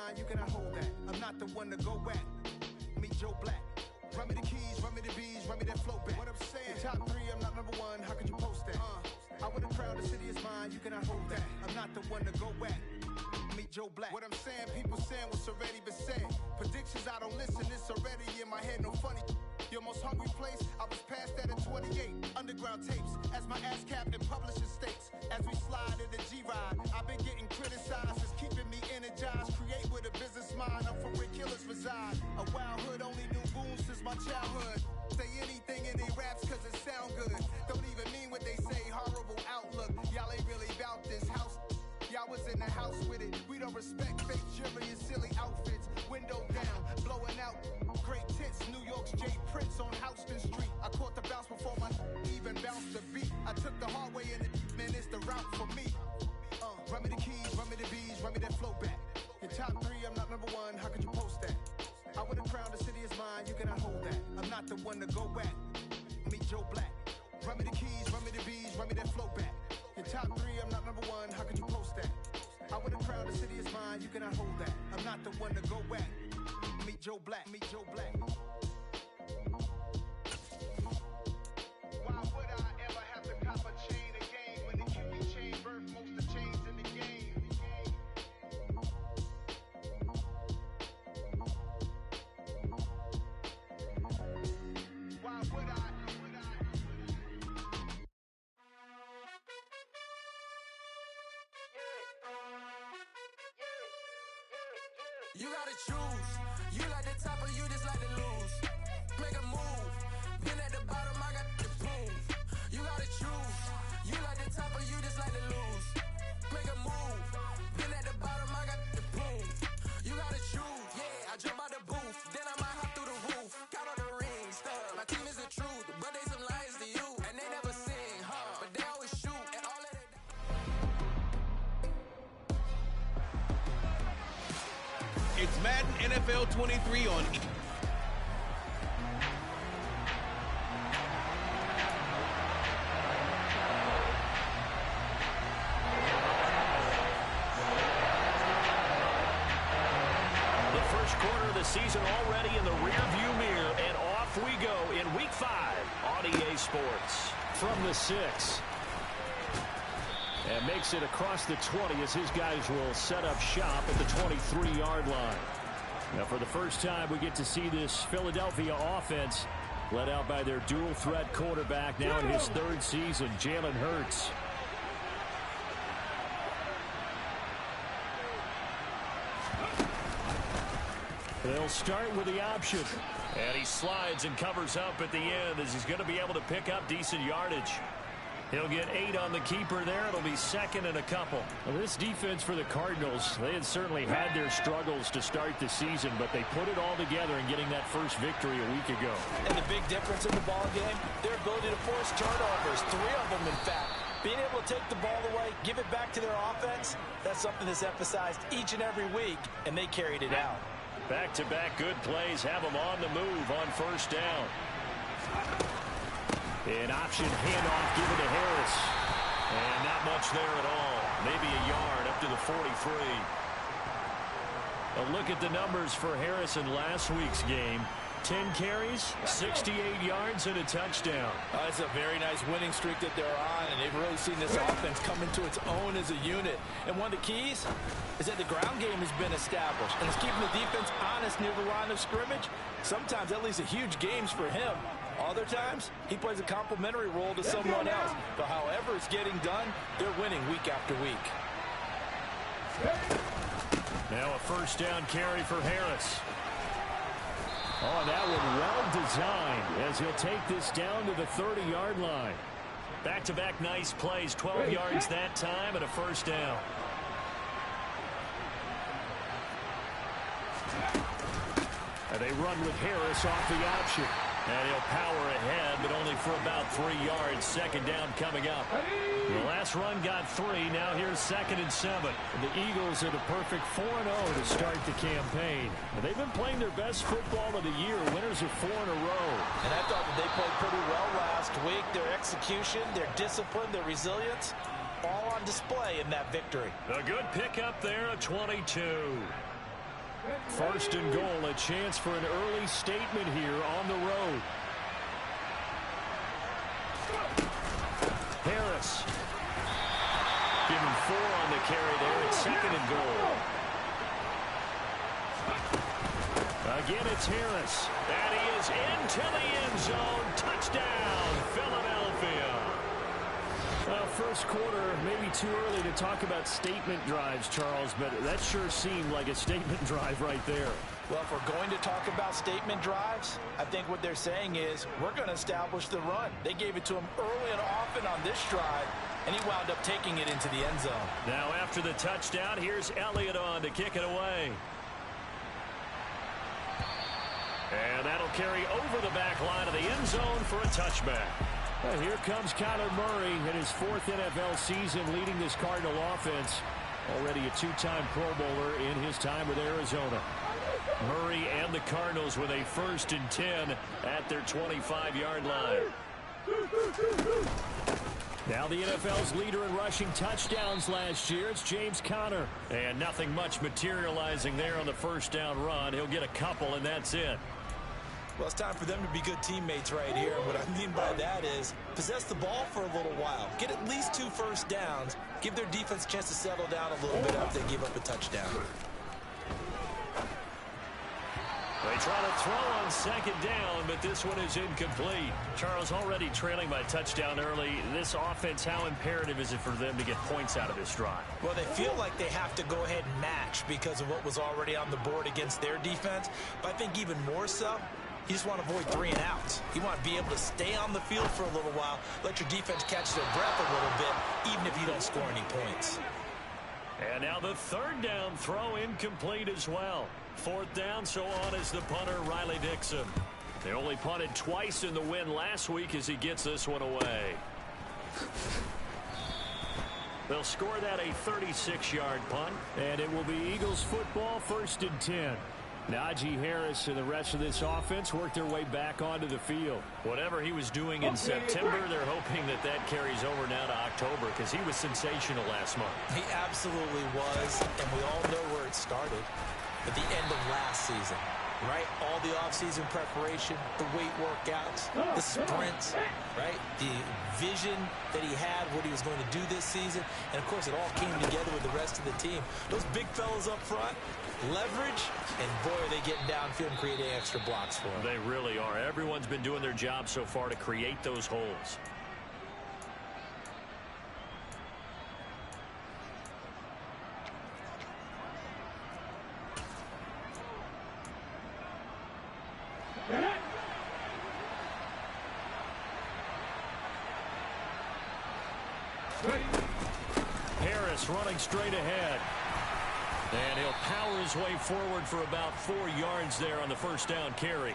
mine, you cannot hold that. I'm not the one to go at. Meet Joe Black. Run me the keys, run me the bees, run me that flow back. What I'm saying, the top 3, I'm not number 1, how could you post that? I would have crowned, the city is mine, you cannot hold that. I'm not the one to go at. Meet Joe Black. What I'm saying, people saying what's already been said. Predictions, I don't listen, it's already in my head, no funny. Your most hungry place, I was past that at 28. Underground tapes, as my ass cap in publishing states. As we slide in the G-Ride, I've been getting criticized, it's keeping me energized. Create with a business mind, I'm for where killers reside. A wild hood, only knew goons since my childhood. Say anything in they raps cause it sound good. Don't even mean what they say, horrible outlook. Y'all ain't really about this house. Y'all was in the house with it. We don't respect fake jewelry and silly outfits. Window down, blowing out. Great tits, New York's J. Prince on Houston Street. I caught the bounce before my even bounced the beat. I took the hard way and man, it's the route for me. Run me the keys, run me the bees, run me that flow back. Your top 3, I'm not number 1, how could you post that? I would have crowned, the city is mine, you cannot hold that. I'm not the one to go at. Meet Joe Black. Run me the keys, run me the bees, run me that flow back. Your top 3, I'm not number 1, how could you post that? I would have crowned, the city is mine, you cannot hold that. I'm not the one to go at. Meet Joe Black, meet Joe Black. Why would I ever have to cop a chain again when the QB chain birth most of chains in the game? Why would I? You gotta choose. You like the top or you just like to lose. Make a move. Been at the bottom, I got the proof. You gotta choose. You like the top or you just like to lose. Make a move. Been at the bottom, I got the proof. You gotta choose. Yeah, I jump out the booth. Then I might hop through the roof. Count on the rings. My team is the truth, but they some liars to you. And they never sing, but they always shoot. And all of that. It's Madden NFL 23 on The first quarter of the season already in the rearview mirror, and off we go in Week 5 on EA Sports. From the 6. And makes it across the 20 as his guys will set up shop at the 23-yard line. Now, for the first time, we get to see this Philadelphia offense led out by their dual-threat quarterback now in his 3rd season, Jalen Hurts. They'll start with the option. And he slides and covers up at the end as he's going to be able to pick up decent yardage. He'll get 8 on the keeper there. It'll be 2nd and a couple. Well, this defense for the Cardinals, they had certainly had their struggles to start the season, but they put it all together in getting that first victory a week ago. And the big difference in the ball game, their ability to force turnovers, 3 of them in fact. Being able to take the ball away, give it back to their offense, that's something that's emphasized each and every week, and they carried it out. Back-to-back good plays have them on the move on first down. An option handoff given to Harris. And not much there at all. Maybe a yard up to the 43. A look at the numbers for Harris in last week's game. 10 carries, 68 yards, and a touchdown. It's a very nice winning streak that they're on, and they've really seen this offense come into its own as a unit. And one of the keys is that the ground game has been established, and it's keeping the defense honest near the line of scrimmage. Sometimes that leads to huge games for him. Other times, he plays a complementary role to someone else. But however it's getting done, they're winning week after week. Now a first down carry for Harris. Oh, that one well designed as he'll take this down to the 30-yard line. Back-to-back nice plays, 12 yards that time and a first down. And they run with Harris off the option. And he'll power ahead, but only for about 3 yards. 2nd down coming up. The last run got 3. Now here's 2nd and 7. The Eagles are the perfect 4-0 to start the campaign. They've been playing their best football of the year. Winners of 4 in a row. And I thought that they played pretty well last week. Their execution, their discipline, their resilience, all on display in that victory. A good pickup there, a 22. First and goal, a chance for an early statement here on the road. Harris. Give him 4 on the carry there. It's second and goal. Again, it's Harris. And he is into the end zone. Touchdown, Philadelphia. Well, first quarter, maybe too early to talk about statement drives, Charles, but that sure seemed like a statement drive right there. Well, if we're going to talk about statement drives, I think what they're saying is we're going to establish the run. They gave it to him early and often on this drive, and he wound up taking it into the end zone. Now, after the touchdown, here's Elliott on to kick it away. And that'll carry over the back line of the end zone for a touchback. Well, here comes Kyler Murray in his 4th NFL season leading this Cardinal offense. Already a 2-time Pro Bowler in his time with Arizona. Murray and the Cardinals with a 1st and 10 at their 25-yard line. Now the NFL's leader in rushing touchdowns last year, it's James Conner. And nothing much materializing there on the first down run. He'll get a couple, and that's it. Well, it's time for them to be good teammates right here. What I mean by that is possess the ball for a little while. Get at least 2 first downs. Give their defense a chance to settle down a little bit after they give up a touchdown. They try to throw on second down, but this one is incomplete. Charles, already trailing by touchdown early. This offense, how imperative is it for them to get points out of this drive? Well, they feel like they have to go ahead and match because of what was already on the board against their defense. But I think even more so, you just want to avoid 3 and outs. You want to be able to stay on the field for a little while, let your defense catch their breath a little bit, even if you don't score any points. And now the third down throw incomplete as well. 4th down, so on is the punter, Riley Dixon. They only punted twice in the win last week as he gets this one away. They'll score that a 36-yard punt. And it will be Eagles football, 1st and 10. Najee Harris and the rest of this offense work their way back onto the field. Whatever he was doing in September, they're hoping that that carries over now to October because he was sensational last month. He absolutely was, and we all know where it started. At the end of last season, right? All the offseason preparation, the weight workouts, the sprints, right? The vision that he had, what he was going to do this season. And, of course, it all came together with the rest of the team. Those big fellas up front, leverage, and, boy, are they getting downfield and creating extra blocks for them. They really are. Everyone's been doing their job so far to create those holes. Harris running straight ahead. And he'll power his way forward for about 4 yards there on the first down carry.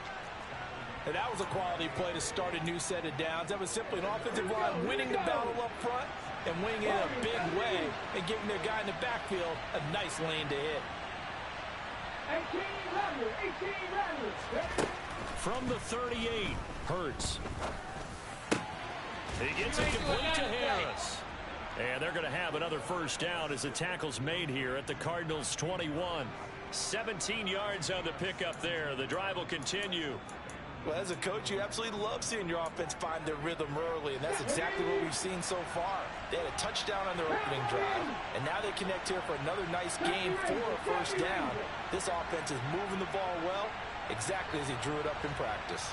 And that was a quality play to start a new set of downs. That was simply an offensive line winning the battle up front and winning it in a big way and giving their guy in the backfield a nice lane to hit. 18 runners. From the 38, Hurts. He gets it complete to Harris. And they're going to have another first down as the tackle's made here at the Cardinals' 21. 17 yards on the pickup there. The drive will continue. Well, as a coach, you absolutely love seeing your offense find their rhythm early, and that's exactly what we've seen so far. They had a touchdown on their opening drive, and now they connect here for another nice game for a first down. This offense is moving the ball well, exactly as he drew it up in practice.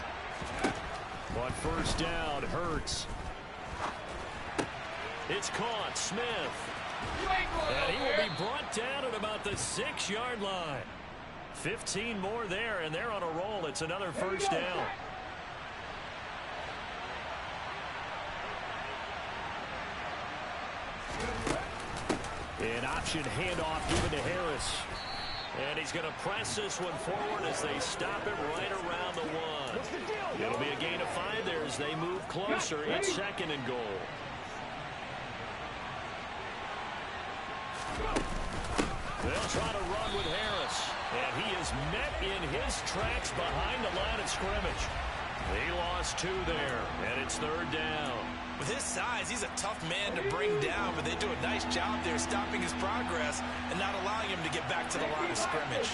On first down, Hurts. It's caught, Smith. And he will be brought down at about the 6-yard line. 15 more there, and they're on a roll. It's another first down. An option handoff given to Harris. And he's going to press this one forward as they stop it right around the 1. It'll be a gain of 5 there as they move closer. It's second and goal. They'll try to run with Harris. And he is met in his tracks behind the line of scrimmage. He lost 2 there, and it's third down. With his size, he's a tough man to bring down, but they do a nice job there stopping his progress and not allowing him to get back to the line of scrimmage. scrimmage.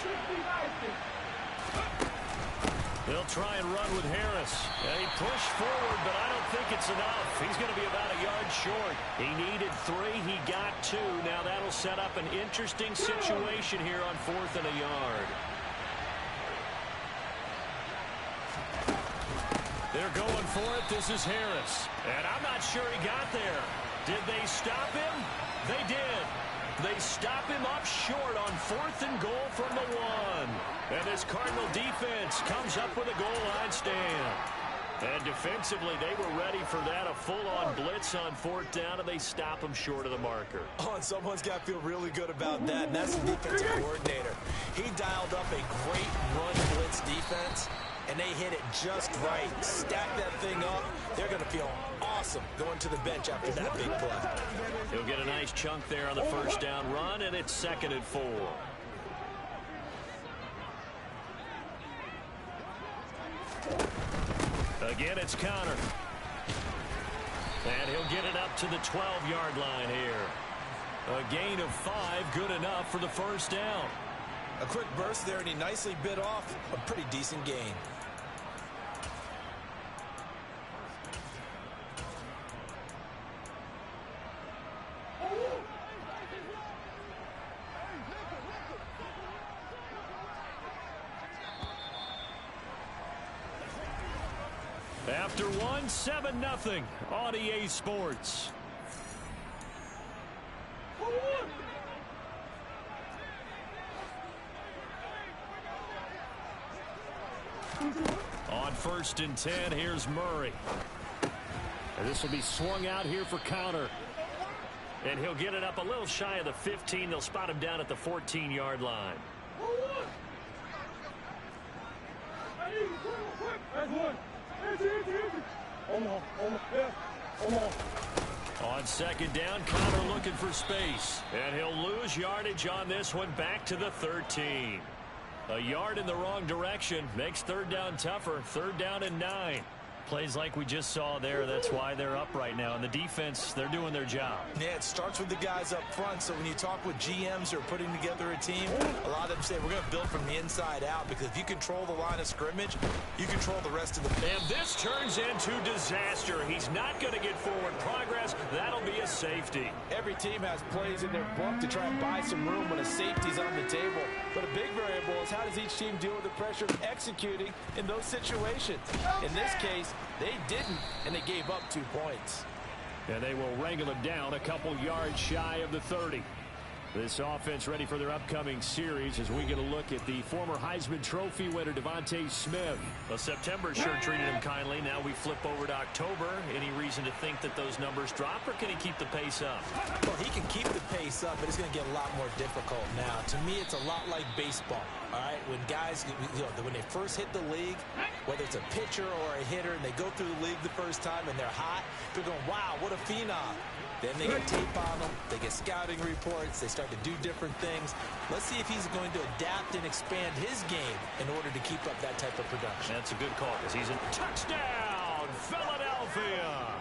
They'll try and run with Harris. And he pushed forward, but I don't think it's enough. He's going to be about a yard short. He needed 3. He got 2. Now that'll set up an interesting situation here on 4th and a yard. They're going for it. This is Harris. And I'm not sure he got there. Did they stop him? They did. They stop him up short on 4th and goal from the 1. And this Cardinal defense comes up with a goal line stand. And defensively, they were ready for that, a full-on blitz on 4th down, and they stop him short of the marker. Oh, and someone's got to feel really good about that, and that's the defensive coordinator. He dialed up a great run blitz defense, and they hit it just right. Stack that thing up. They're going to feel awesome going to the bench after that big play. He'll get a nice chunk there on the first down run, and it's 2nd and 4. Again, it's Connor. And he'll get it up to the 12-yard line here. A gain of 5, good enough for the first down. A quick burst there, and he nicely bit off a pretty decent gain. After 1, 7-0 on EA Sports. On 1st and 10, here's Murray. And this will be swung out here for Connor. And he'll get it up a little shy of the 15. They'll spot him down at the 14-yard line. On 2nd down, Connor looking for space. And he'll lose yardage on this one back to the 13. A yard in the wrong direction makes 3rd down tougher. 3rd down and 9. Plays like we just saw there. That's why they're up right now. And the defense, they're doing their job. Yeah, it starts with the guys up front. So when you talk with GMs who are putting together a team, a lot of them say we're going to build from the inside out, because if you control the line of scrimmage, you control the rest of the field. And this turns into disaster. He's not going to get forward progress. That'll be a safety. Every team has plays in their book to try and buy some room when a safety's on the table. But a big variable is how does each team deal with the pressure of executing in those situations. In this case, they didn't, and they gave up 2 points. And they will wrangle him down a couple yards shy of the 30. This offense ready for their upcoming series as we get a look at the former Heisman Trophy winner DeVonta Smith. Well, September sure treated him kindly. Now we flip over to October. Any reason to think that those numbers drop, or can he keep the pace up? Well, he can keep the pace up, but it's going to get a lot more difficult now. To me, it's a lot like baseball. All right, when guys, when they first hit the league, whether it's a pitcher or a hitter, and they go through the league the first time and they're hot, they're going, wow, what a phenom. Then they get tape on them, they get scouting reports, they start to do different things. Let's see if he's going to adapt and expand his game in order to keep up that type of production. That's a good call, because he's in touchdown, Philadelphia.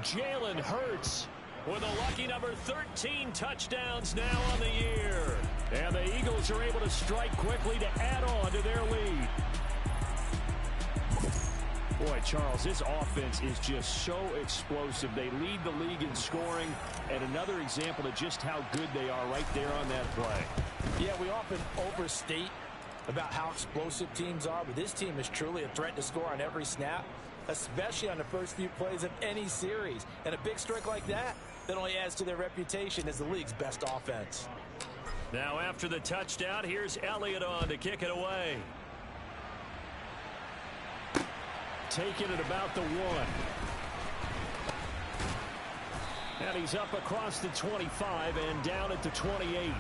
Jalen Hurts with a lucky number 13 touchdowns now on the year. And the Eagles are able to strike quickly to add on to their lead. Boy, Charles, this offense is just so explosive. They lead the league in scoring, and another example of just how good they are right there on that play. Yeah, we often overstate about how explosive teams are, but this team is truly a threat to score on every snap, especially on the first few plays of any series. And a big strike like that only adds to their reputation as the league's best offense. Now after the touchdown, here's Elliott on to kick it away. Taking it about the 1. And he's up across the 25 and down at the 28.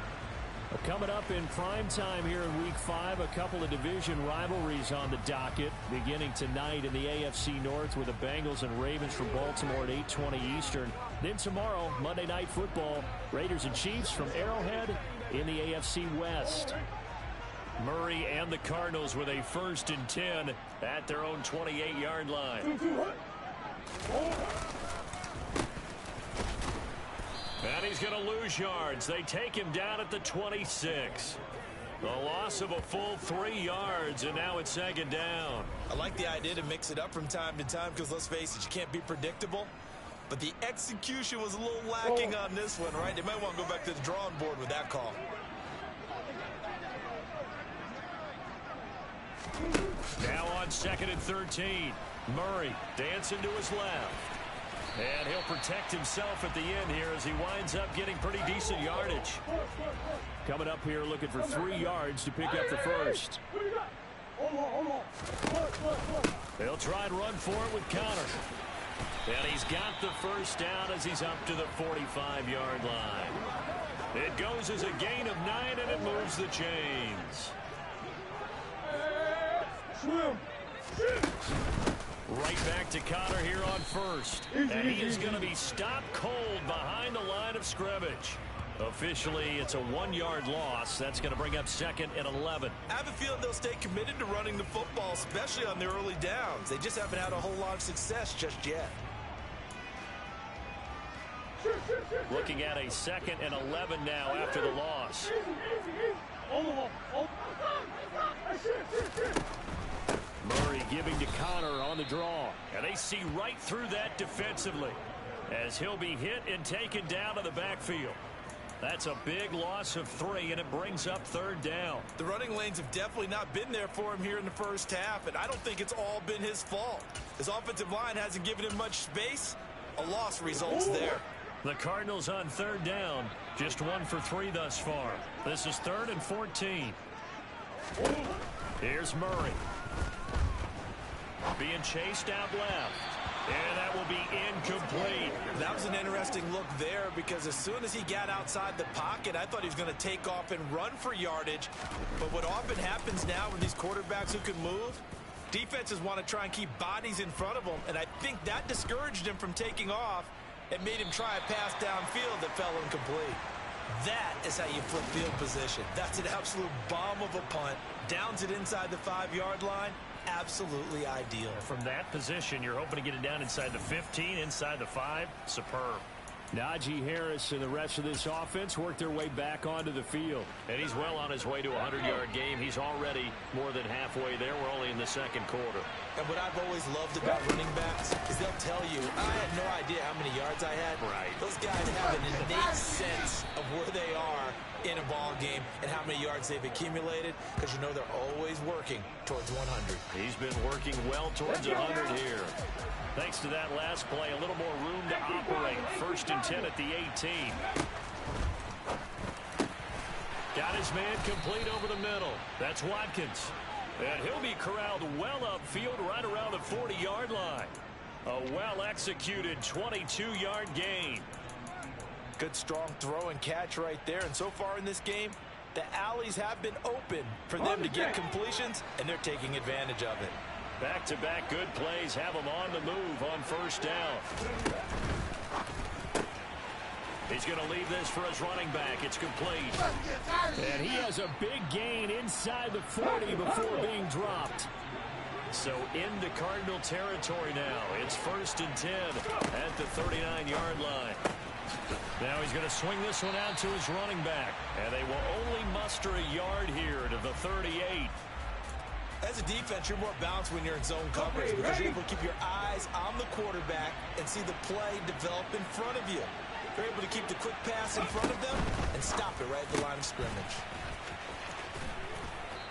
Coming up in prime time here in Week 5, a couple of division rivalries on the docket, beginning tonight in the AFC North with the Bengals and Ravens from Baltimore at 8:20 Eastern. Then tomorrow, Monday Night Football, Raiders and Chiefs from Arrowhead in the AFC West. Murray and the Cardinals with a 1st and 10 at their own 28-yard line. And he's going to lose yards. They take him down at the 26. A loss of a full 3 yards, and now it's second down. I like the idea to mix it up from time to time because, let's face it, you can't be predictable. But the execution was a little lacking on this one, right? They might want to go back to the drawing board with that call. Now on 2nd and 13. Murray dancing to his left. And he'll protect himself at the end here as he winds up getting pretty decent yardage. Coming up here looking for 3 yards to pick up the first. They'll try and run for it with Connor. And he's got the first down as he's up to the 45-yard line. It goes as a gain of 9, and it moves the chains. Right back to Connor here on first. And he is going to be stopped cold behind the line of scrimmage. Officially, it's a 1-yard loss. That's going to bring up 2nd and 11. I have a feeling they'll stay committed to running the football, especially on their early downs. They just haven't had a whole lot of success just yet. Looking at a 2nd and 11 now after the loss. Murray giving to Connor on the draw. And they see right through that defensively as he'll be hit and taken down to the backfield. That's a big loss of 3, and it brings up 3rd down. The running lanes have definitely not been there for him here in the first half, and I don't think it's all been his fault. His offensive line hasn't given him much space. A loss results there. The Cardinals on 3rd down, just 1 for 3 thus far. This is 3rd and 14. Here's Murray. Being chased out left. And that will be incomplete. That was an interesting look there because as soon as he got outside the pocket, I thought he was going to take off and run for yardage. But what often happens now with these quarterbacks who can move, defenses want to try and keep bodies in front of them, and I think that discouraged him from taking off and made him try a pass downfield that fell incomplete. That is how you flip field position. That's an absolute bomb of a punt. Downs it inside the 5-yard line. Absolutely ideal. From that position, you're hoping to get it down inside the 15, inside the 5. Superb. Najee Harris and the rest of this offense work their way back onto the field. And he's well on his way to a 100-yard game. He's already more than halfway there. We're only in the 2nd quarter. And what I've always loved about running backs is they'll tell you, I had no idea how many yards I had. Right. Those guys have an innate sense of where they are in a ball game and how many yards they've accumulated because you know they're always working towards 100. He's been working well towards 100 here. Thanks to that last play, a little more room to operate. 1st and 10 at the 18. Got his man complete over the middle. That's Watkins. And he'll be corralled well upfield right around the 40-yard line. A well-executed 22-yard gain. Good strong throw and catch right there. And so far in this game, the alleys have been open for them to get completions, and they're taking advantage of it. Back-to-back good plays have him on the move on 1st down. He's going to leave this for his running back. It's complete. And he has a big gain inside the 40 before being dropped. So into Cardinal territory now. It's 1st and 10 at the 39-yard line. Now he's going to swing this one out to his running back. And they will only muster a yard here to the 38. As a defense, you're more balanced when you're in zone coverage because you're able to keep your eyes on the quarterback and see the play develop in front of you. You're able to keep the quick pass in front of them and stop it right at the line of scrimmage.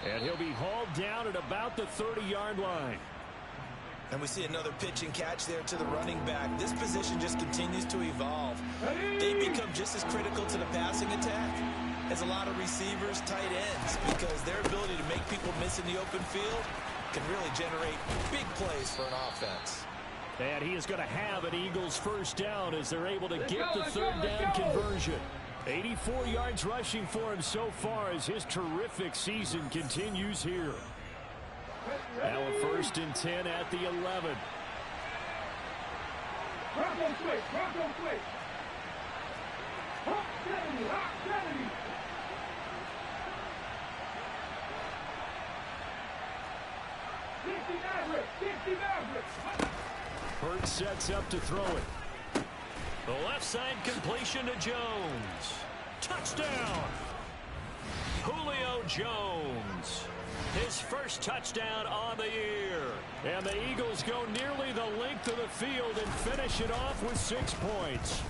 And he'll be hauled down at about the 30-yard line. And we see another pitch and catch there to the running back. This position just continues to evolve. They become just as critical to the passing attack as a lot of receivers, tight ends, because their ability to make people miss in the open field can really generate big plays for an offense. And he is going to have an Eagles 1st down as they're able to get the 3rd down conversion. 84 yards rushing for him so far as his terrific season continues here. Now a 1st and 10 at the 11. Hurt sets up to throw it. The left side completion to Jones. Touchdown. Julio Jones. His first touchdown on the year. And the Eagles go nearly the length of the field and finish it off with 6 points.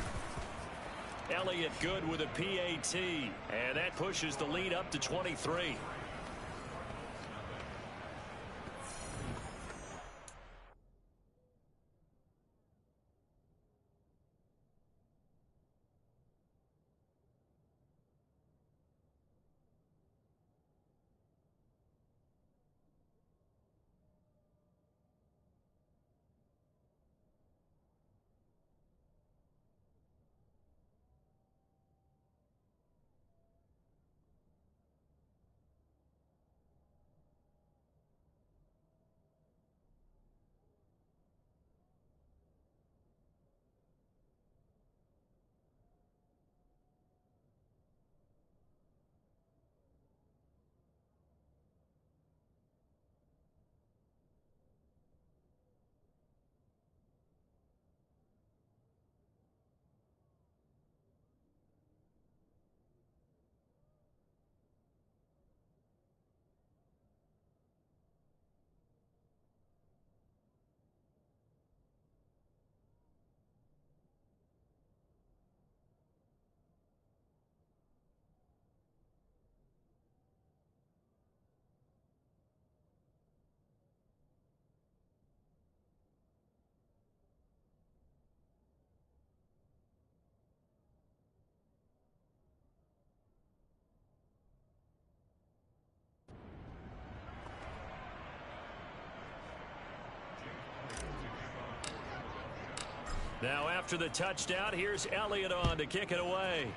Elliott Good with a PAT. And that pushes the lead up to 23. Now after the touchdown, here's Elliott on to kick it away.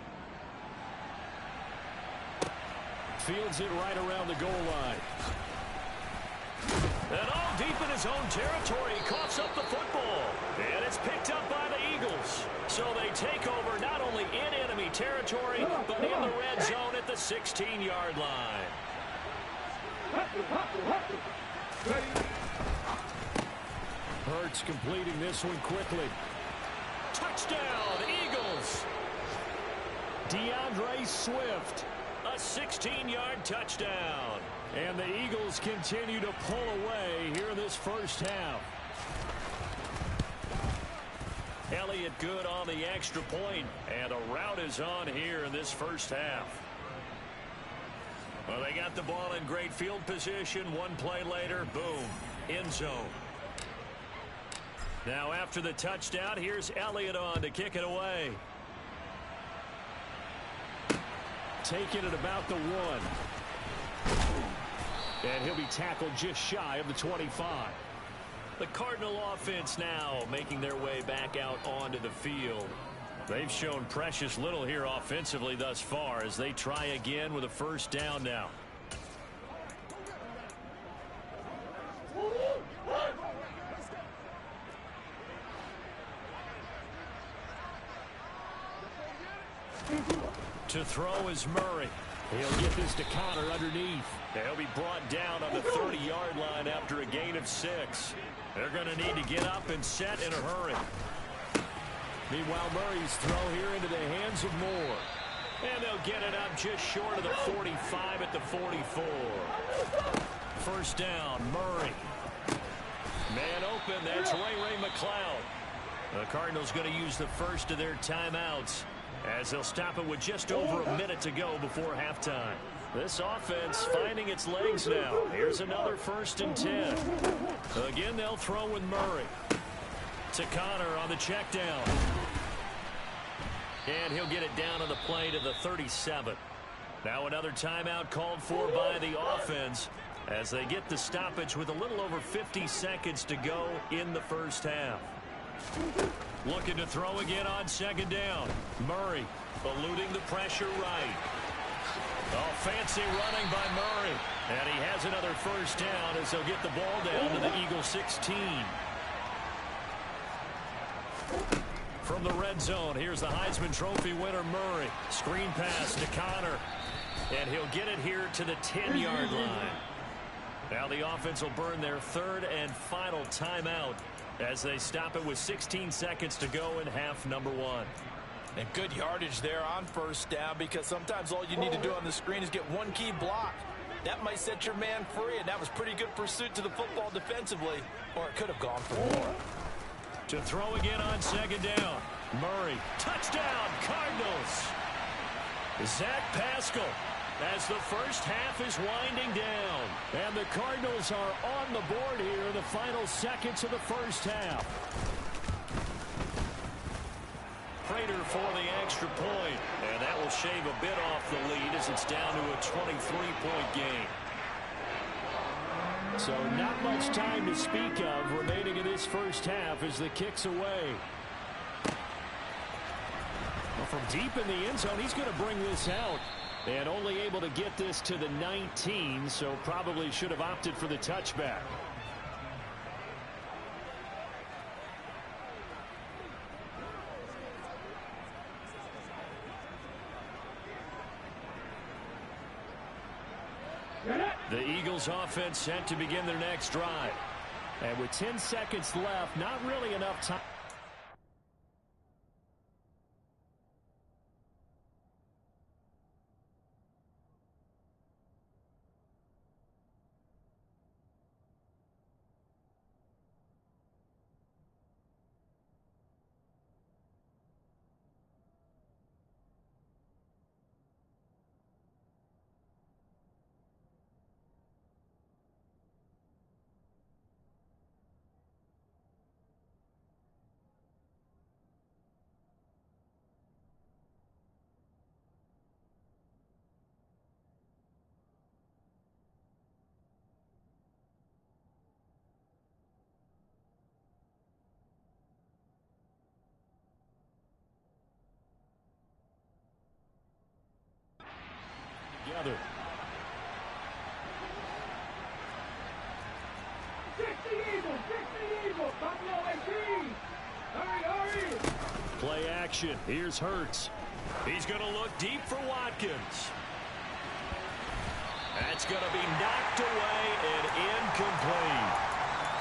Fields it right around the goal line. And all deep in his own territory, he coughs up the football. And it's picked up by the Eagles. So they take over not only in enemy territory, but in the red zone at the 16-yard line. Hurts completing this one quickly. Touchdown, Eagles. DeAndre Swift. A 16-yard touchdown. And the Eagles continue to pull away here in this first half. Elliott Good on the extra point, and a rout is on here in this first half. Well, they got the ball in great field position. One play later, boom, end zone. Now after the touchdown, here's Elliott on to kick it away. Taking it about the 1. And he'll be tackled just shy of the 25. The Cardinal offense now making their way back out onto the field. They've shown precious little here offensively thus far as they try again with a first down now. To throw is Murray. He'll get this to Connor underneath. He'll be brought down on the 30-yard line after a gain of 6. They're going to need to get up and set in a hurry. Meanwhile, Murray's throw here into the hands of Moore. And they'll get it up just short of the 45 at the 44. First down, Murray. Man open, that's Ray McCloud. The Cardinals going to use the first of their timeouts as they'll stop it with just over a minute to go before halftime. This offense finding its legs now. Here's another 1st and 10. Again, they'll throw with Murray. To Connor on the check down. And he'll get it down on the play to the 37. Now another timeout called for by the offense as they get the stoppage with a little over 50 seconds to go in the first half. Looking to throw again on 2nd down. Murray eluding the pressure right. Oh, fancy running by Murray. And he has another first down as they'll get the ball down to the Eagles 16. From the red zone, here's the Heisman Trophy winner, Murray. Screen pass to Connor. And he'll get it here to the 10-yard line. Now the offense will burn their 3rd and final timeout as they stop it with 16 seconds to go in half number 1. And good yardage there on first down, because sometimes all you need to do on the screen is get one key block. That might set your man free, and that was pretty good pursuit to the football defensively, or it could have gone for more. To throw again on second down. Murray, touchdown, Cardinals. Zach Pascal, as the first half is winding down. And the Cardinals are on the board here in the final seconds of the first half. Prater for the extra point, and that will shave a bit off the lead as it's down to a 23-point game. So not much time to speak of remaining in this first half as the kick's away. Well, from deep in the end zone, he's going to bring this out. And only able to get this to the 19, so probably should have opted for the touchback. The Eagles offense set to begin their next drive. And with 10 seconds left, not really enough time. Together. Play action. Here's Hurts. He's going to look deep for Watkins. That's going to be knocked away and incomplete.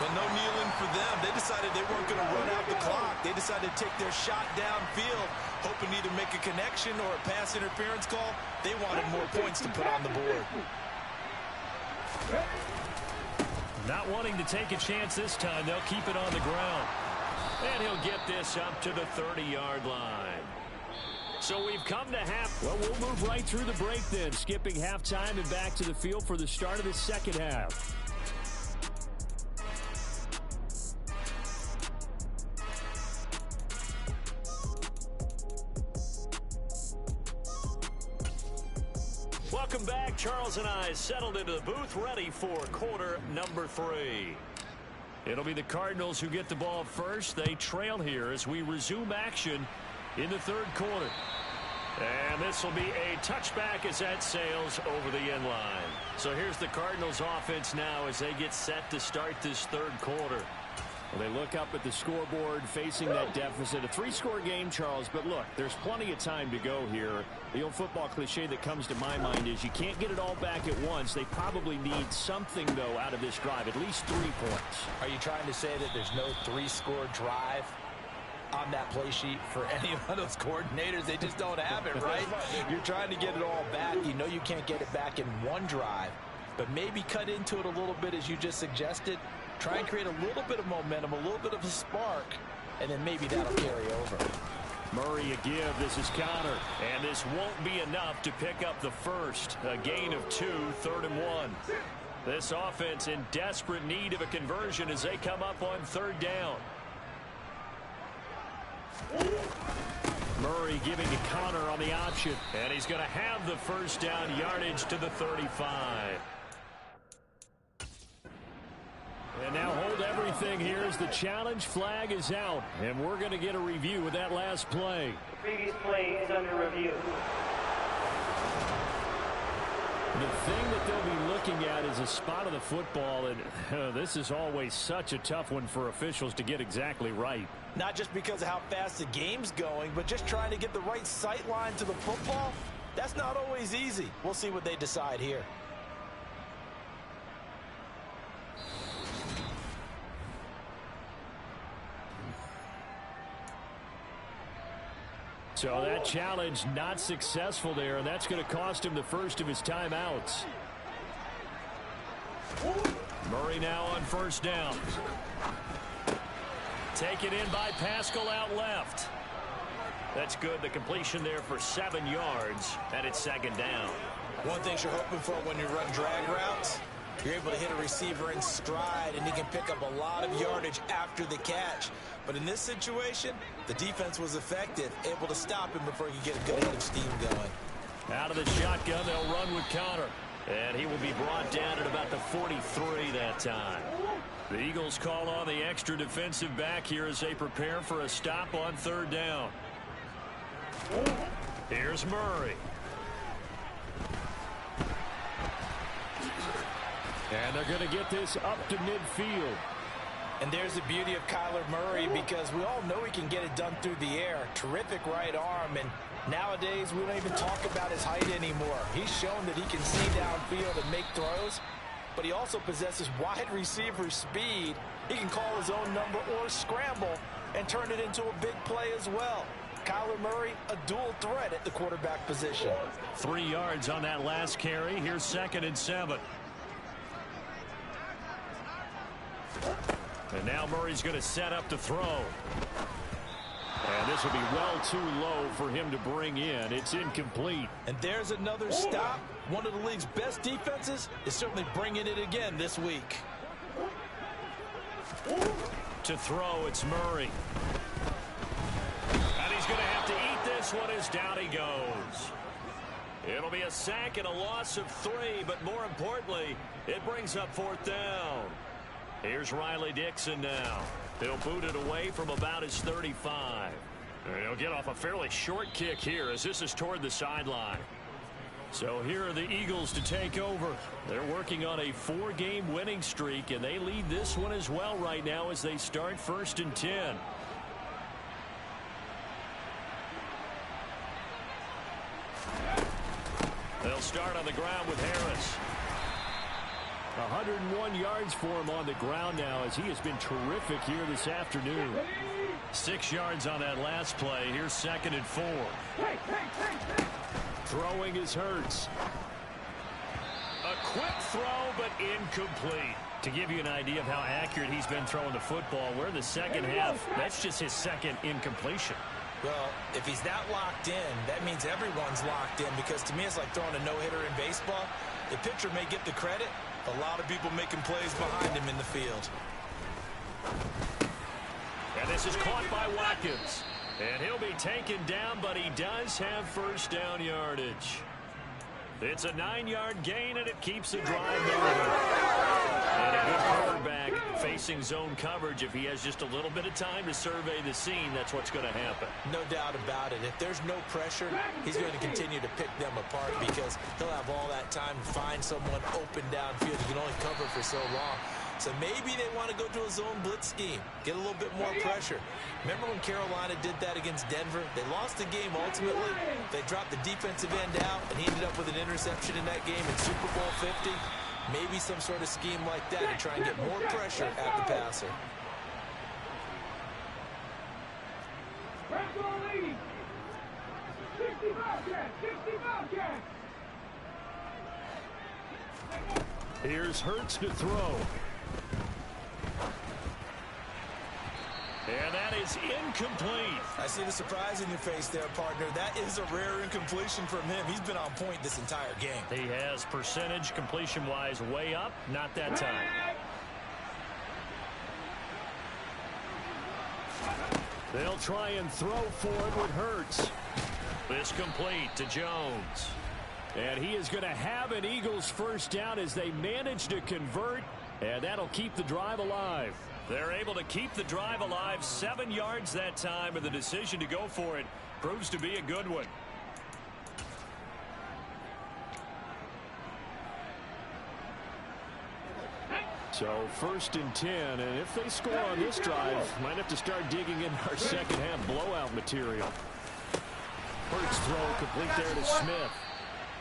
But no kneeling for them. They decided they weren't going to run out the clock. They decided to take their shot downfield, hoping to either make a connection or a pass interference call. They wanted more points to put on the board. Not wanting to take a chance this time, they'll keep it on the ground. And he'll get this up to the 30-yard line. So we've come to half. Well, we'll move right through the break then, skipping halftime and back to the field for the start of the second half. Welcome back. Charles and I settled into the booth, ready for quarter number 3. It'll be the Cardinals who get the ball first. They trail here as we resume action in the third quarter. And this will be a touchback as that sails over the end line. So here's the Cardinals offense now as they get set to start this third quarter. Well, they look up at the scoreboard facing that deficit. A 3-score game, Charles, but look, there's plenty of time to go here. The old football cliche that comes to my mind is you can't get it all back at once. They probably need something, though, out of this drive, at least 3 points. Are you trying to say that there's no 3-score drive on that play sheet for any of those coordinators? They just don't have it, right? You're trying to get it all back. You know you can't get it back in one drive, but maybe cut into it a little bit as you just suggested. Try and create a little bit of momentum, a little bit of a spark, and then maybe that'll carry over. Murray a give. This is Connor. And this won't be enough to pick up the first. A gain of 2, 3rd and 1. This offense in desperate need of a conversion as they come up on 3rd down. Murray giving to Connor on the option. And he's going to have the first down, yardage to the 35. And now hold everything here as the challenge flag is out. And we're going to get a review of that last play. The previous play is under review. The thing that they'll be looking at is a spot of the football, and this is always such a tough one for officials to get exactly right. Not just because of how fast the game's going, but just trying to get the right sight line to the football. That's not always easy. We'll see what they decide here. So that challenge not successful there, and that's going to cost him the first of his timeouts. Murray now on first down. Taken in by Pascal out left. That's good. The completion there for 7 yards, and it's second down. One thing you're hoping for when you run drag routes, you're able to hit a receiver in stride, and he can pick up a lot of yardage after the catch. But in this situation, the defense was effective, able to stop him before he could get a good head of steam going. Out of the shotgun, they'll run with Connor. And he will be brought down at about the 43 that time. The Eagles call on the extra defensive back here as they prepare for a stop on third down. Here's Murray. And they're going to get this up to midfield. And there's the beauty of Kyler Murray, because we all know he can get it done through the air. Terrific right arm, and nowadays we don't even talk about his height anymore. He's shown that he can see downfield and make throws, but he also possesses wide receiver speed. He can call his own number or scramble and turn it into a big play as well. Kyler Murray, a dual threat at the quarterback position. 3 yards on that last carry. Here's 2nd and 7. And now Murray's going to set up to throw. And this will be well too low for him to bring in. It's incomplete. And there's another stop. One of the league's best defenses is certainly bringing it again this week. To throw, it's Murray. And he's going to have to eat this one as down he goes. It'll be a sack and a loss of 3, but more importantly, it brings up 4th down. Here's Riley Dixon now. He'll boot it away from about his 35. And he'll get off a fairly short kick here as this is toward the sideline. So here are the Eagles to take over. They're working on a 4-game winning streak, and they lead this one as well right now as they start 1st and 10. They'll start on the ground with Harris. 101 yards for him on the ground now as he has been terrific here this afternoon. 6 yards on that last play. Here's 2nd and 4. Throwing is Hurts. A quick throw, but incomplete. To give you an idea of how accurate he's been throwing the football, we're in the second half. That's just his 2nd incompletion. Well, if he's that locked in, that means everyone's locked in, because to me it's like throwing a no-hitter in baseball. The pitcher may get the credit, a lot of people making plays behind him in the field. And this is caught by Watkins. And he'll be taken down, but he does have 1st down yardage. It's a 9-yard gain, and it keeps the drive moving. And a good quarterback facing zone coverage. If he has just a little bit of time to survey the scene, that's what's going to happen. No doubt about it. If there's no pressure, he's going to continue to pick them apart, because he'll have all that time to find someone open downfield. He can only cover for so long. So maybe they want to go to a zone blitz scheme, get a little bit more pressure. Remember when Carolina did that against Denver? They lost the game ultimately. They dropped the defensive end out, and he ended up with an interception in that game in Super Bowl 50. Maybe some sort of scheme like that to try and get more pressure at the passer. Here's Hurts to throw. And that is incomplete. I see the surprise in your face there, partner. That is a rare incompletion from him. He's been on point this entire game. He has percentage completion-wise way up. Not that time. They'll try and throw for it with Hurts. This complete to Jones. And he is going to have an Eagles 1st down as they manage to convert. And that'll keep the drive alive. They're able to keep the drive alive. 7 yards that time, and the decision to go for it proves to be a good one. So 1st and 10, and if they score on this drive, might have to start digging in our second half blowout material. Hurts throw complete there to Smith.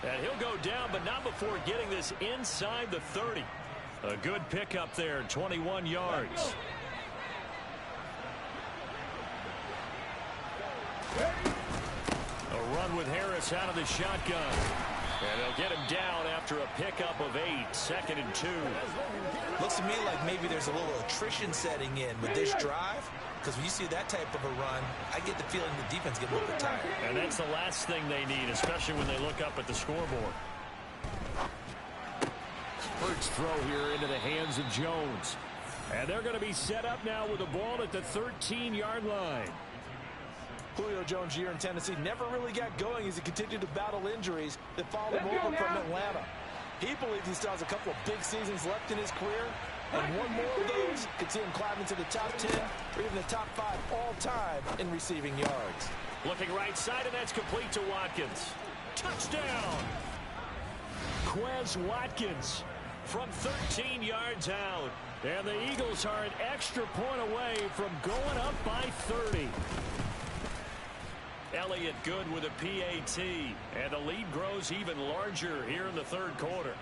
And he'll go down, but not before getting this inside the 30. A good pickup there, 21 yards. run with Harris out of the shotgun. And they'll get him down after a pickup of 8, 2nd and 2. Looks to me like maybe there's a little attrition setting in with this drive. Because when you see that type of a run, I get the feeling the defense gets a little bit tired. And that's the last thing they need, especially when they look up at the scoreboard. First throw here into the hands of Jones. And they're going to be set up now with the ball at the 13-yard line. Julio Jones' year in Tennessee never really got going as he continued to battle injuries that followed him over from Atlanta. He believes he still has a couple of big seasons left in his career, and one more of those could see him climb into the top 10 or even the top 5 all-time in receiving yards. Looking right side, and that's complete to Watkins. Touchdown! Quez Watkins from 13 yards out. And the Eagles are an extra point away from going up by 30. Elliott good with a PAT. And the lead grows even larger here in the third quarter.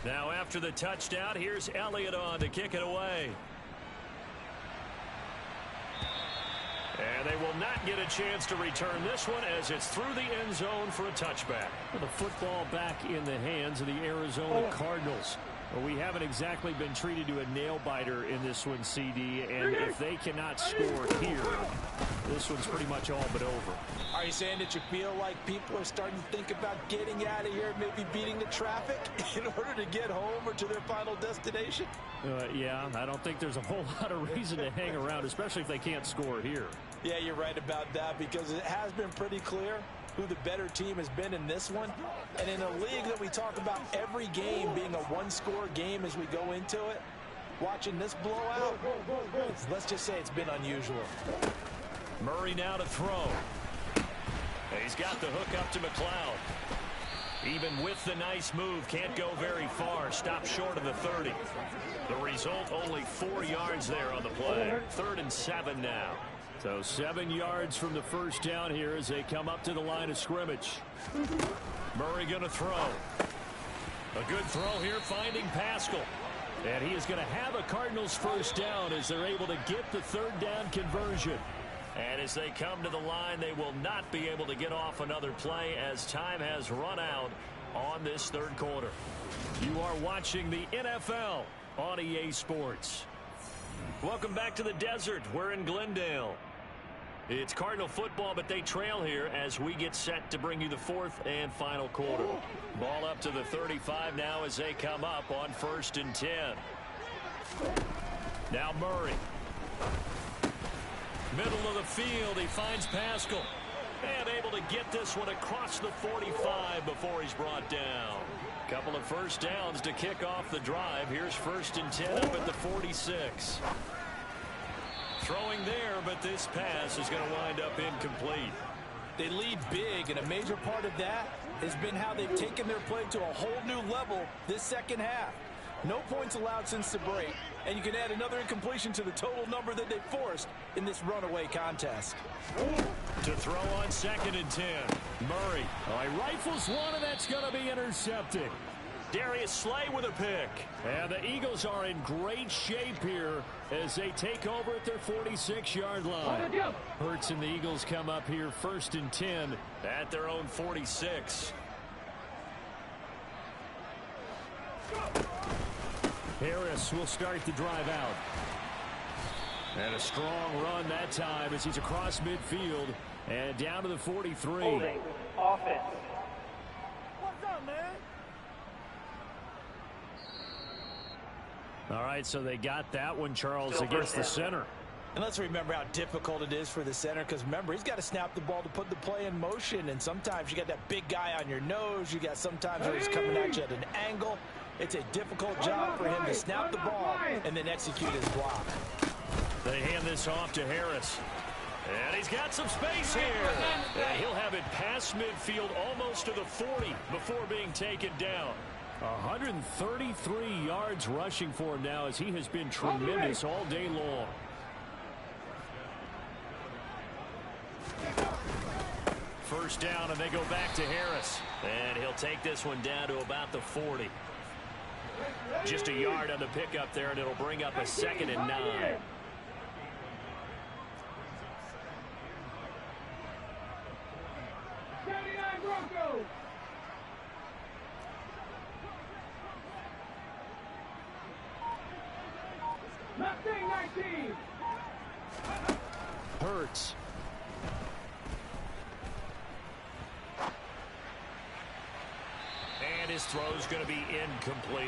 Now after the touchdown, here's Elliott on to kick it away. And they will not get a chance to return this one as it's through the end zone for a touchback. The football back in the hands of the Arizona Cardinals. Well, we haven't exactly been treated to a nail-biter in this one, CD, and if they cannot score here, this one's pretty much all but over. Are you saying that you feel like people are starting to think about getting out of here, maybe beating the traffic in order to get home or to their final destination? Yeah, I don't think there's a whole lot of reason to hang around, especially if they can't score here. Yeah, you're right about that because it has been pretty clear who the better team has been in this one. And in a league that we talk about every game being a one-score game as we go into it, watching this blowout, let's just say it's been unusual. Murray now to throw. He's got the hook up to McLeod. Even with the nice move, can't go very far. Stopped short of the 30. The result, only 4 yards there on the play. 3rd and 7 now. So 7 yards from the first down here as they come up to the line of scrimmage. Murray going to throw. A good throw here, finding Pascal. And he is going to have a Cardinals first down as they're able to get the 3rd down conversion. And as they come to the line, they will not be able to get off another play as time has run out on this 3rd quarter. You are watching the NFL on EA Sports. Welcome back to the desert. We're in Glendale. It's Cardinal football, but they trail here as we get set to bring you the 4th and final quarter. Ball up to the 35 now as they come up on 1st and 10. Now Murray. Middle of the field, he finds Pascal. And able to get this one across the 45 before he's brought down. Couple of first downs to kick off the drive. Here's 1st and 10 up at the 46. Throwing there, but this pass is going to wind up incomplete. They lead big, and a major part of that has been how they've taken their play to a whole new level this second half. No points allowed since the break, and you can add another incompletion to the total number that they forced in this runaway contest. To throw on 2nd and 10. Murray. He rifles one, and that's going to be intercepted. Darius Slay with a pick. And the Eagles are in great shape here as they take over at their 46-yard line. Hurts and the Eagles come up here 1st and 10 at their own 46. Harris will start the drive out. And a strong run that time as he's across midfield and down to the 43. Holding offense. What's up, man? All right, so they got that one, Charles, against the center. And let's remember how difficult it is for the center because, remember, he's got to snap the ball to put the play in motion. And sometimes you got that big guy on your nose. You got sometimes where he's coming at you at an angle. It's a difficult job for him to snap the ball and then execute his block. They hand this off to Harris. And he's got some space here. And he'll have it past midfield almost to the 40 before being taken down. 133 yards rushing for him now as he has been tremendous all day long. First down, and they go back to Harris. And he'll take this one down to about the 40. Just a yard on the pickup there, and it'll bring up a 2nd and 9. Hurts. And his throw's going to be incomplete.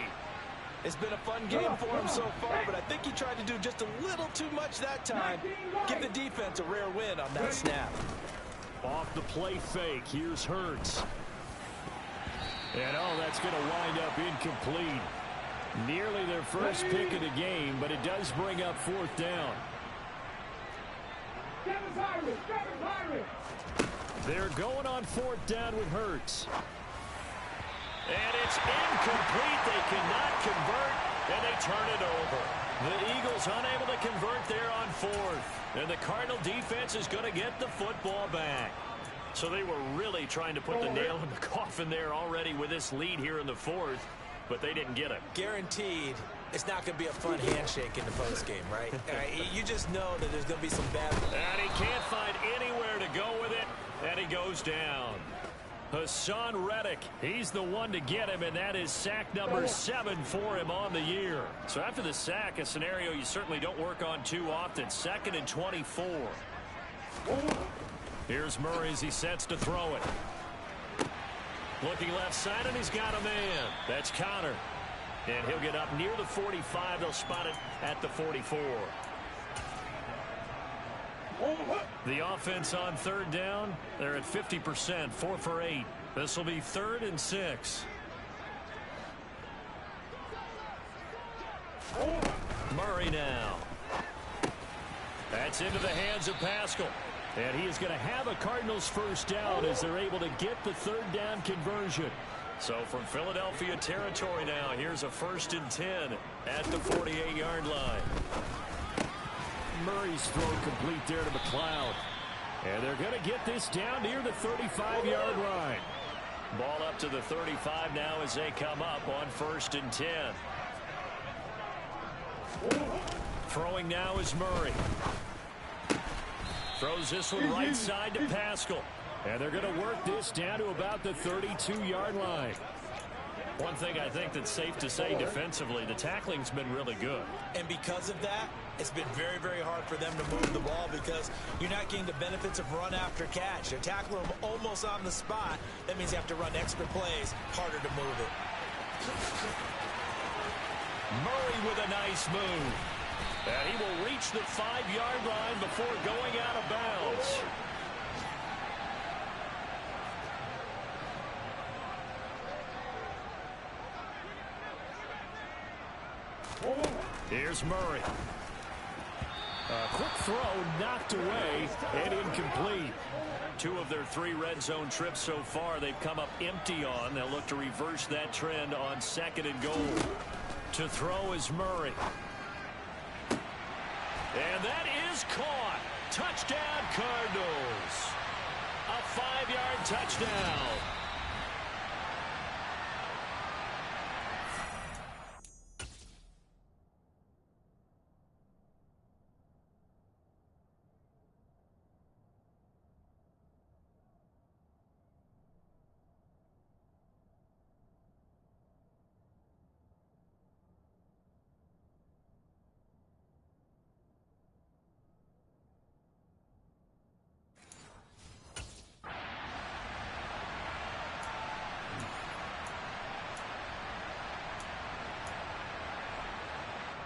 It's been a fun game for him so far, but I think he tried to do just a little too much that time. Give the defense a rare win on that snap. Off the play fake, here's Hurts. And that's going to wind up incomplete. Nearly their first pick of the game, but it does bring up 4th down. They're going on 4th down with Hurts. And it's incomplete. They cannot convert, and they turn it over. The Eagles unable to convert there on 4th. And the Cardinal defense is going to get the football back. So they were really trying to put the nail in the coffin there already with this lead here in the 4th. but they didn't get him. Guaranteed it's not going to be a fun handshake in the postgame, right? You just know that there's going to be some bad. And he can't find anywhere to go with it, and he goes down. Hassan Reddick, he's the one to get him, and that is sack number 7 for him on the year. So after the sack, a scenario you certainly don't work on too often. 2nd and 24. Here's Murray as he sets to throw it. Looking left side, and he's got a man. That's Connor. And he'll get up near the 45. They'll spot it at the 44. The offense on 3rd down, they're at 50%, 4 for 8. This will be 3rd and 6. Murray now. That's into the hands of Pascal. And he is going to have a Cardinals first down as they're able to get the 3rd down conversion. So from Philadelphia territory now, here's a 1st and 10 at the 48-yard line. Murray's throw complete there to McLeod. And they're going to get this down near the 35-yard line. Ball up to the 35 now as they come up on 1st and 10. Throwing now is Murray. Throws this one right side to Pascal. And they're going to work this down to about the 32-yard line. One thing I think that's safe to say defensively, the tackling's been really good. And because of that, it's been very, very hard for them to move the ball because you're not getting the benefits of run after catch. They're tackling them almost on the spot. That means you have to run extra plays, harder to move it. Murray with a nice move. And he will reach the 5-yard line before going out of bounds. Here's Murray. A quick throw knocked away and incomplete. 2 of their 3 red zone trips so far they've come up empty on. They'll look to reverse that trend on 2nd and goal. To throw is Murray. And that is caught. Touchdown Cardinals. A 5-yard touchdown.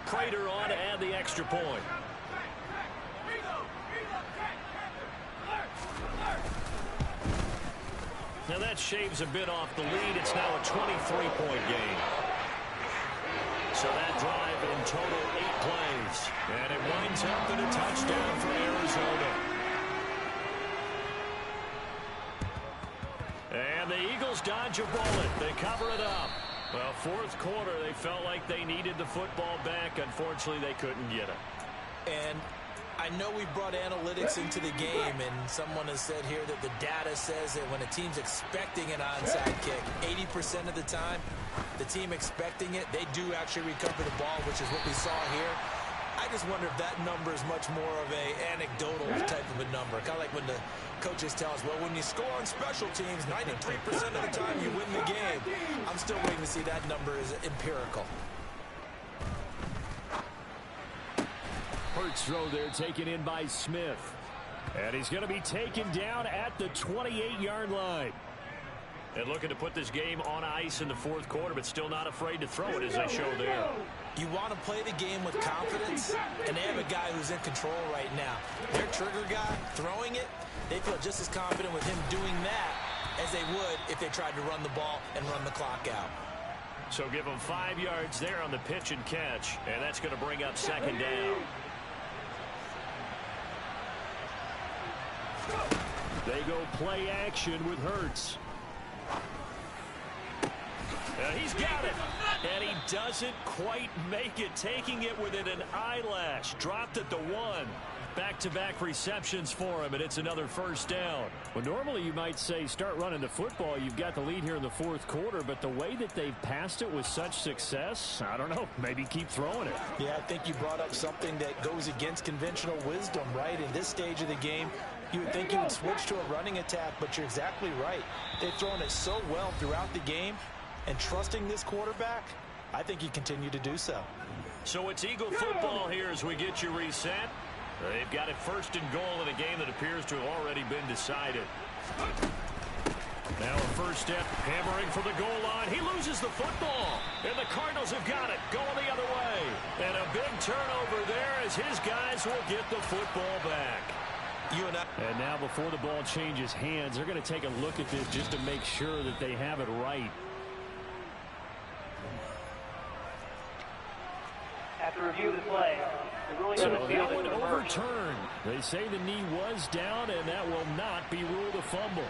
Prater on to add the extra point. Now that shaves a bit off the lead. It's now a 23-point game. So that drive in total 8 plays. And it winds up in a touchdown for Arizona. And the Eagles dodge a bullet. They cover it up. Well, 4th quarter, they felt like they needed the football back. Unfortunately, they couldn't get it. And I know we brought analytics into the game, and someone has said here that the data says that when a team's expecting an onside kick, 80% of the time, the team expecting it, they do actually recover the ball, which is what we saw here. I just wonder if that number is much more of a anecdotal type of a number. Kind of like when the coaches tell us, well, when you score on special teams, 93% of the time you win the game. I'm still waiting to see that number is empirical. Hurts throw there taken in by Smith. And he's going to be taken down at the 28-yard line. And looking to put this game on ice in the 4th quarter, but still not afraid to throw it as they show there. You want to play the game with confidence, and they have a guy who's in control right now. Their trigger guy throwing it, they feel just as confident with him doing that as they would if they tried to run the ball and run the clock out. So give them 5 yards there on the pitch and catch, and that's going to bring up 2nd down. They go play action with Hurts. He's got it. And he doesn't quite make it, taking it within an eyelash. Dropped at the 1. Back-to-back receptions for him, and it's another first down. Well, normally you might say start running the football. You've got the lead here in the fourth quarter, but the way that they've passed it with such success, I don't know, maybe keep throwing it. Yeah, I think you brought up something that goes against conventional wisdom, right? In this stage of the game, you would think you would switch to a running attack, but you're exactly right. They've thrown it so well throughout the game, and trusting this quarterback, I think you continue to do so. So it's Eagle football here as we get you reset. They've got it first and goal in a game that appears to have already been decided. Now a first step, hammering for the goal line. He loses the football, and the Cardinals have got it, going the other way. And a big turnover there as his guys will get the football back. And now before the ball changes hands, they're going to take a look at this just to make sure that they have it right. After review of the play, the ruling on the So field that one is reversed. overturned. They say the knee was down, and that will not be ruled a fumble.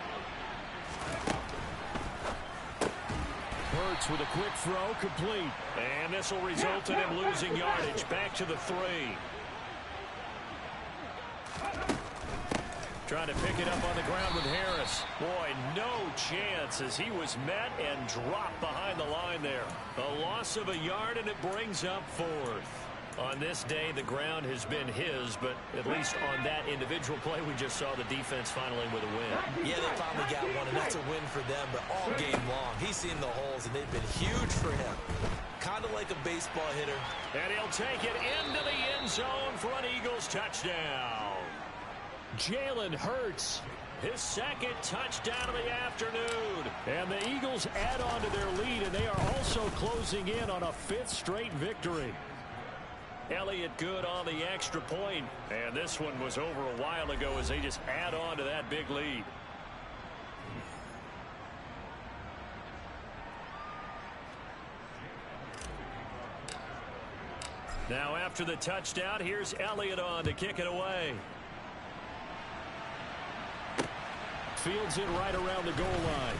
Hurts with a quick throw, complete. And this will result in him losing yardage. Back to the 3. Trying to pick it up on the ground with Harris. Boy, no chance as he was met and dropped behind the line there. A loss of a yard, and it brings up 4th. On this day, the ground has been his, but at least on that individual play, we just saw the defense finally with a win. Yeah, they finally got one, and that's a win for them, but all game long, he's seen the holes, and they've been huge for him. Kind of like a baseball hitter. And he'll take it into the end zone for an Eagles touchdown. Jalen Hurts, His second touchdown of the afternoon. and the Eagles add on to their lead, and they are also closing in on a 5th straight victory. Elliott good on the extra point. And this one was over a while ago as they just add on to that big lead. Now after the touchdown, here's Elliott on to kick it away. Fields it right around the goal line.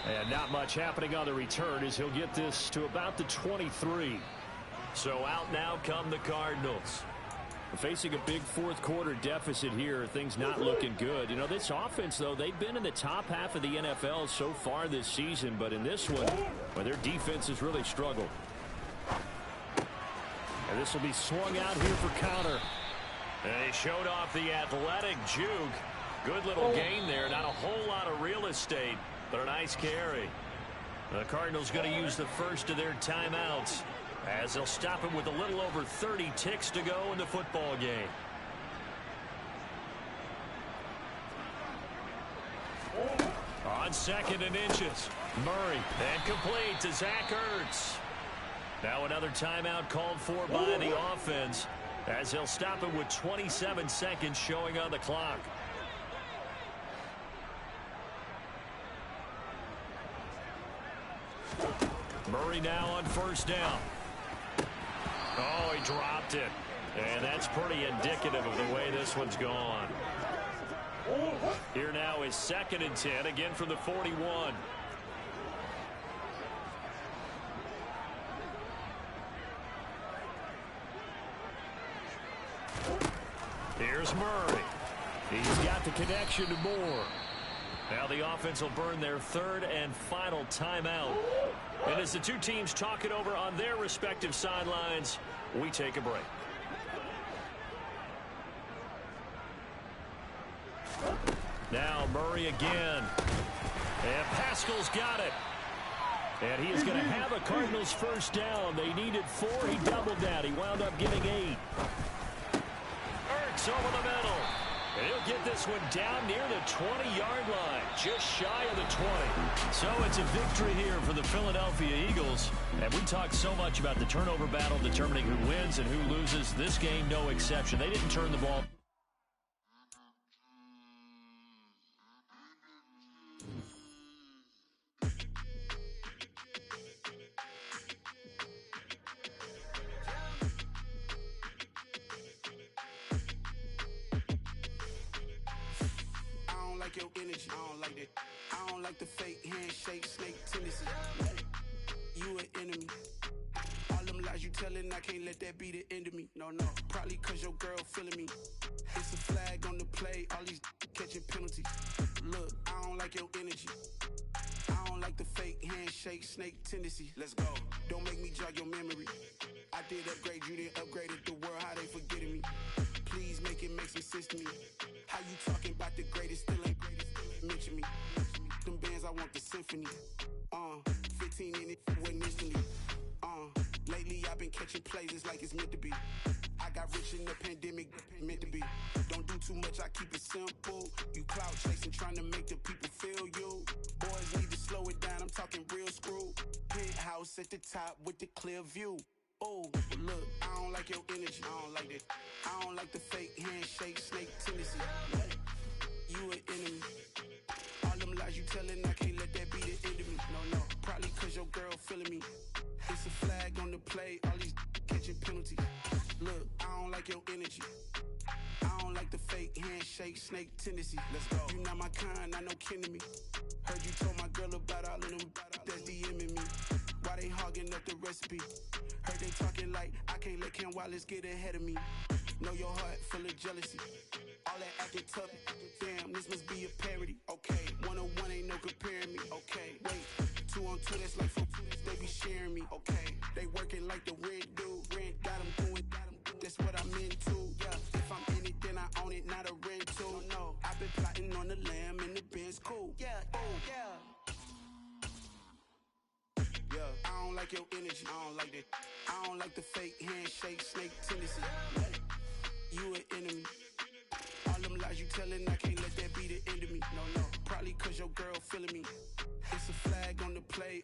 And not much happening on the return as he'll get this to about the 23. So out now come the Cardinals. Facing a big fourth quarter deficit here, things not looking good. You know, this offense, though, they've been in the top half of the NFL so far this season, but in this one, well, their defense has really struggled. And this will be swung out here for counter. And he showed off the athletic juke. Good little gain there. Not a whole lot of real estate, but a nice carry. The Cardinals going to use the first of their timeouts as they'll stop him with a little over 30 ticks to go in the football game. On 2nd and inches. Murray. And complete to Zach Ertz. Now another timeout called for by the offense as they'll stop him with 27 seconds showing on the clock. Murray now on first down. Oh, he dropped it. And that's pretty indicative of the way this one's gone. Here now is 2nd and 10, again from the 41. Here's Murray. He's got the connection to Moore. Now the offense will burn their 3rd and final timeout. And as the two teams talk it over on their respective sidelines, we take a break. Now Murray again. And Pascal's got it. And he is going to have a Cardinals first down. They needed 4. He doubled that. He wound up getting 8. Ertz over the middle. And he'll get this one down near the 20-yard line, just shy of the 20. So it's a victory here for the Philadelphia Eagles. And we talked so much about the turnover battle determining who wins and who loses. This game, no exception. They didn't turn the ball. Your energy, I don't like that. I don't don't like the fake handshake, snake tendency. You an enemy. All them lies you telling, I can't let that be the end of me. No, probably cause your girl feeling me. It's a flag on the play, all these catching penalties. Look, I don't like your energy. I don't like the fake handshake, snake tendency. Let's go. Don't make me jog your memory. I did upgrade you, then upgraded the world, how they forgetting me. Please make it make some sense to me. How you talking about the greatest, still ain't greatest, mention me. Them bands, I want the symphony. 15 in it, wasn't instantly. Lately I've been catching plays, it's like it's meant to be. I got rich in the pandemic, meant to be. Don't do too much, I keep it simple. You clout chasing, trying to make the people feel you. Boys need to slow it down, I'm talking real screw. Penthouse at the top with the clear view. Oh, look, I don't like your energy, I don't like that. I don't like the fake handshake, snake tendency. You an enemy. All them lies you telling, I can't let that be the end of me. No, probably cause your girl feeling me. It's a flag on the play, all these catching penalties. Look, I don't like your energy. I don't like the fake handshake, snake tendency. Let's go. You not my kind, I know kin to me. Heard you told my girl about all of them that's DMing me. Why they hogging up the recipe? Heard they talking like I can't let Ken Wallace get ahead of me. Know your heart full of jealousy. All that acting tough, damn, this must be a parody. Okay, 101 ain't no comparing me. Okay, wait, 2 on 2, that's like 4, they be sharing me. Okay, they working like the rent dude. Rent got them doing, that's what I'm into. Yeah, if I'm in it, then I own it, not a rental. No, I've been plotting on the lamb and the Benz cool. Yeah, oh, yeah. Yeah, I don't like your energy, I don't like that. I don't like the fake handshake, snake tendency. You an enemy. All them lies you telling, I can't let that be the end of me. No, probably cause your girl feeling me. It's a flag on the play.